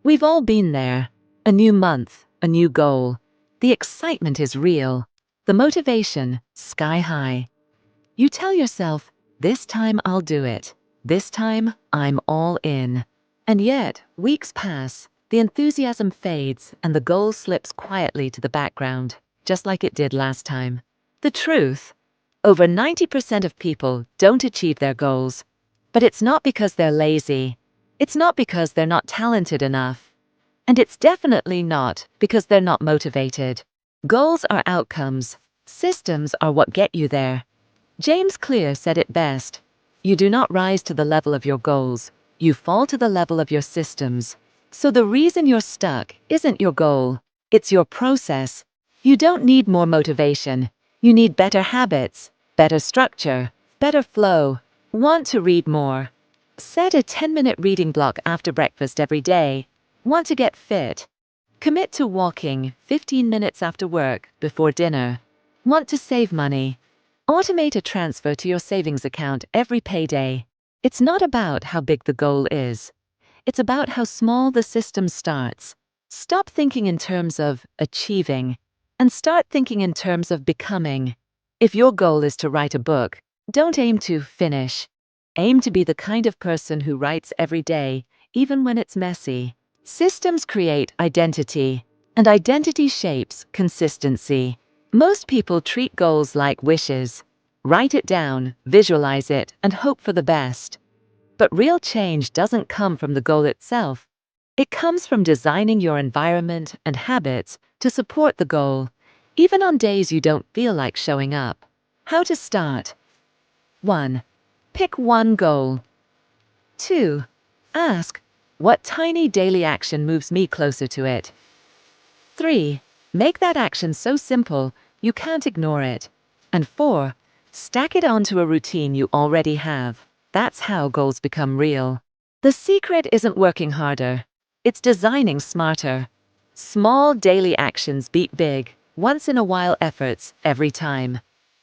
We've all been there. A new month, a new goal. The excitement is real. The motivation, sky high. You tell yourself, this time I'll do it. This time I'm all in. And yet, weeks pass, the enthusiasm fades, and the goal slips quietly to the background, just like it did last time. The truth? Over 90% of people don't achieve their goals. But it's not because they're lazy. It's not because they're not talented enough. And it's definitely not because they're not motivated. Goals are outcomes. Systems are what get you there. James Clear said it best. You do not rise to the level of your goals. You fall to the level of your systems. So the reason you're stuck isn't your goal. It's your process. You don't need more motivation. You need better habits, better structure, better flow. Want to read more? Set a 10-minute reading block after breakfast every day. Want to get fit? Commit to walking 15 minutes after work, before dinner. Want to save money? Automate a transfer to your savings account every payday. It's not about how big the goal is. It's about how small the system starts. Stop thinking in terms of achieving and start thinking in terms of becoming. If your goal is to write a book, don't aim to finish. Aim to be the kind of person who writes every day, even when it's messy. Systems create identity, and identity shapes consistency. Most people treat goals like wishes. Write it down, visualize it, and hope for the best. But real change doesn't come from the goal itself. It comes from designing your environment and habits to support the goal, even on days you don't feel like showing up. How to start? 1. Pick one goal. 2. Ask, what tiny daily action moves me closer to it? 3. Make that action so simple you can't ignore it. And 4. Stack it onto a routine you already have. That's how goals become real. The secret isn't working harder. It's designing smarter. Small daily actions beat big, once-in-a-while efforts every time.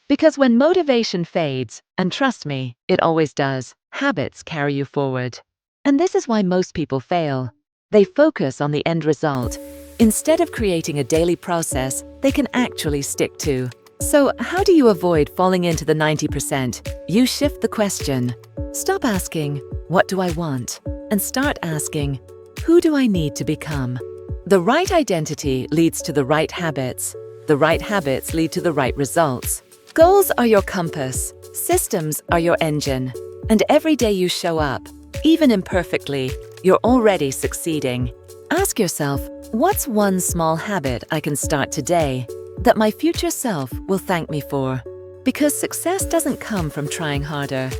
Because when motivation fades, and trust me, it always does, habits carry you forward. And this is why most people fail. They focus on the end result, instead of creating a daily process they can actually stick to. So, how do you avoid falling into the 90%? You shift the question. Stop asking, what do I want? And start asking, who do I need to become? The right identity leads to the right habits. The right habits lead to the right results. Goals are your compass. Systems are your engine. And every day you show up, even imperfectly, you're already succeeding. Ask yourself, what's one small habit I can start today that my future self will thank me for? Because success doesn't come from trying harder.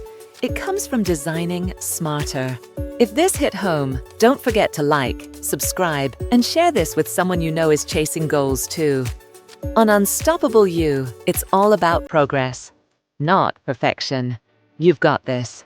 It comes from designing smarter. If this hit home, don't forget to like, subscribe, and share this with someone you know is chasing goals too. On Unstoppable You, it's all about progress, not perfection. You've got this.